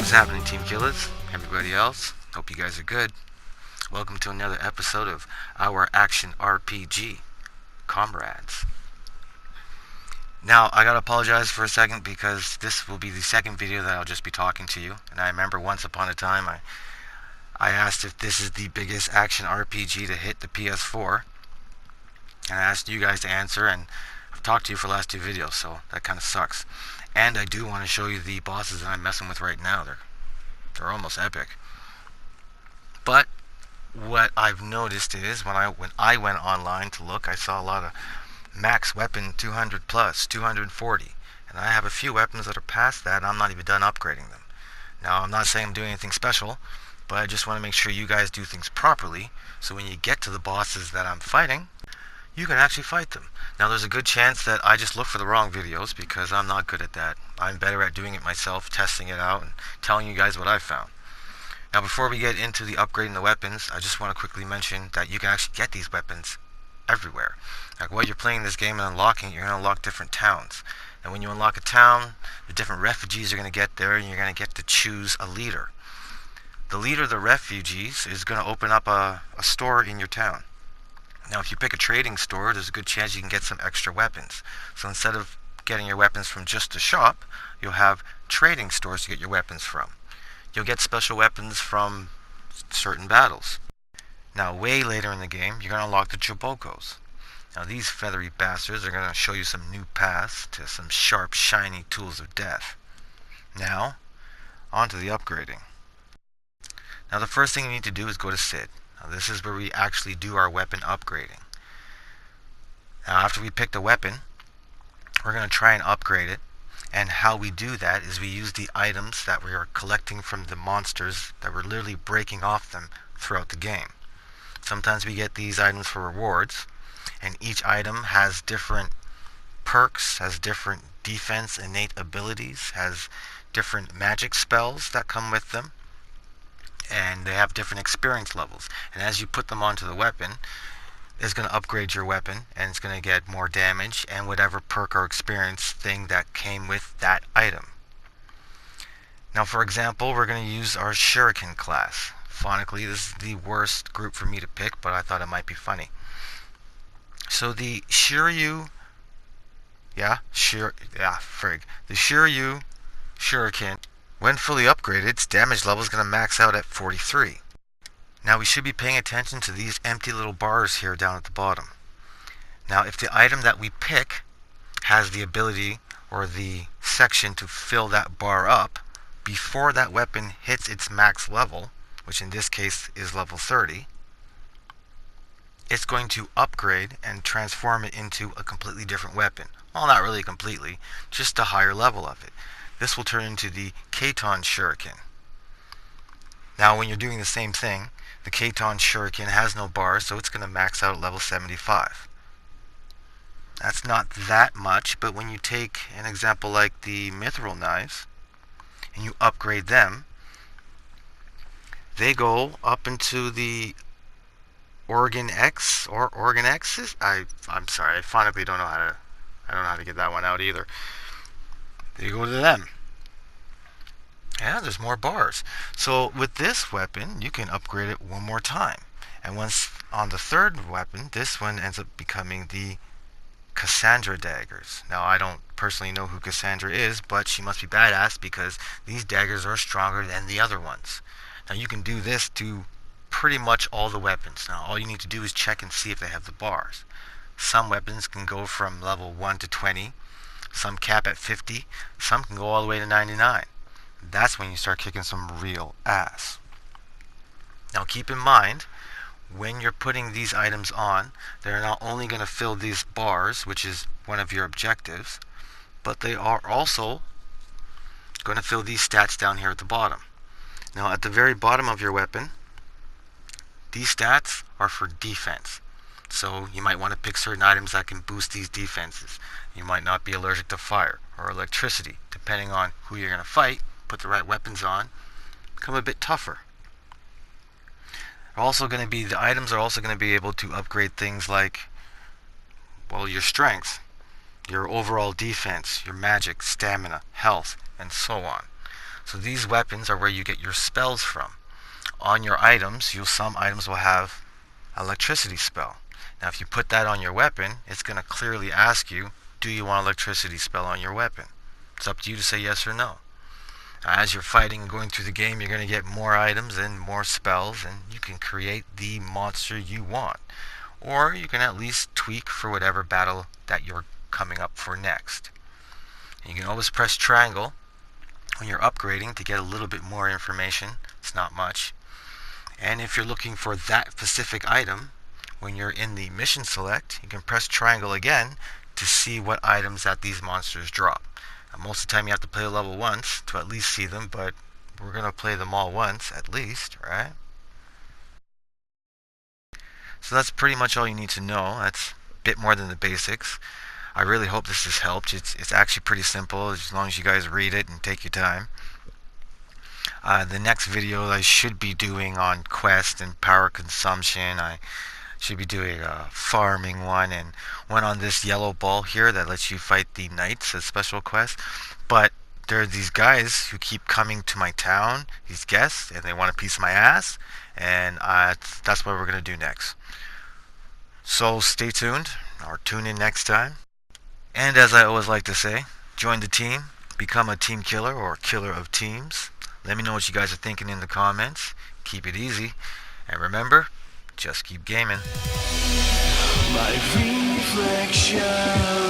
What's happening, Teamkills? Everybody else? Hope you guys are good. Welcome to another episode of our action RPG, Comrades. Now, I gotta apologize for a second because this will be the second video that I'll just be talking to you. And I remember once upon a time I asked if this is the biggest action RPG to hit the PS4. And I asked you guys to answer, and I've talked to you for the last two videos, so that kind of sucks. And I do want to show you the bosses that I'm messing with right now. They're almost epic. But what I've noticed is when I went online to look, I saw a lot of max weapon 200 plus, 240. And I have a few weapons that are past that, and I'm not even done upgrading them. Now, I'm not saying I'm doing anything special, but I just want to make sure you guys do things properly, so when you get to the bosses that I'm fighting, you can actually fight them. Now, there's a good chance that I just look for the wrong videos because I'm not good at that. I'm better at doing it myself, testing it out, and telling you guys what I've found. Now, before we get into the upgrading the weapons, I just want to quickly mention that you can actually get these weapons everywhere. Like while you're playing this game and unlocking it, you're going to unlock different towns. And when you unlock a town, the different refugees are going to get there, and you're going to get to choose a leader. The leader of the refugees is going to open up a store in your town. Now, if you pick a trading store, there's a good chance you can get some extra weapons. So instead of getting your weapons from just a shop, you'll have trading stores to get your weapons from. You'll get special weapons from certain battles. Now, way later in the game, you're going to unlock the Chibokos. Now, these feathery bastards are going to show you some new paths to some sharp, shiny tools of death. Now, on to the upgrading. Now, the first thing you need to do is go to Sid. Now, this is where we actually do our weapon upgrading. Now, after we pick the weapon, we're going to try and upgrade it. And how we do that is we use the items that we are collecting from the monsters that we're literally breaking off them throughout the game. Sometimes we get these items for rewards, and each item has different perks, has different defense innate abilities, has different magic spells that come with them, and they have different experience levels. And as you put them onto the weapon, it's going to upgrade your weapon, and it's going to get more damage and whatever perk or experience thing that came with that item. Now, for example, we're going to use our Shuriken class. Phonically, this is the worst group for me to pick, but I thought it might be funny. So the Shiryu Shuriken, when fully upgraded, its damage level is going to max out at 43. Now, we should be paying attention to these empty little bars here down at the bottom. Now, if the item that we pick has the ability or the section to fill that bar up before that weapon hits its max level, which in this case is level 30, it's going to upgrade and transform it into a completely different weapon. Well, not really completely, just a higher level of it. This will turn into the Katon Shuriken. Now, when you're doing the same thing, the Katon Shuriken has no bars, so it's going to max out at level 75. That's not that much, but when you take an example like the Mithril Knives, and you upgrade them, they go up into the Organ X, or Organ X's? I'm sorry, I finally don't know how to get that one out either. They go to them. Yeah, there's more bars. So with this weapon, you can upgrade it one more time. And once on the third weapon, this one ends up becoming the Cassandra daggers. Now, I don't personally know who Cassandra is, but she must be badass because these daggers are stronger than the other ones. Now, you can do this to pretty much all the weapons. Now, all you need to do is check and see if they have the bars. Some weapons can go from level 1 to 20, some cap at 50, some can go all the way to 99. That's when you start kicking some real ass. Now, keep in mind, when you're putting these items on, they're not only going to fill these bars, which is one of your objectives, but they are also going to fill these stats down here at the bottom. Now, at the very bottom of your weapon, these stats are for defense. So you might want to pick certain items that can boost these defenses. You might not be allergic to fire or electricity, depending on who you're going to fight. Put the right weapons on, become a bit tougher. The items are also going to be able to upgrade things like, well, your strength, your overall defense, your magic, stamina, health, and so on. So these weapons are where you get your spells from. On your items, some items will have electricity spell. Now if you put that on your weapon, it's going to clearly ask you, do you want electricity spell on your weapon? It's up to you to say yes or no. As you're fighting and going through the game, you're going to get more items and more spells, and you can create the monster you want. Or you can at least tweak for whatever battle that you're coming up for next. You can always press triangle when you're upgrading to get a little bit more information. It's not much. And if you're looking for that specific item, when you're in the mission select, you can press triangle again to see what items that these monsters drop. Most of the time you have to play a level once to at least see them, but we're going to play them all once at least, right? So that's pretty much all you need to know. That's a bit more than the basics. I really hope this has helped. It's actually pretty simple as long as you guys read it and take your time. The next video I should be doing on quest and power consumption. I should be doing a farming one and one on this yellow ball here that lets you fight the knights as special quest. But there are these guys who keep coming to my town, these guests, and they want a piece of my ass, and that's what we're going to do next. So stay tuned, or tune in next time. And as I always like to say, join the team, become a team killer or killer of teams. Let me know what you guys are thinking in the comments. Keep it easy, and remember, just keep gaming. My reflection.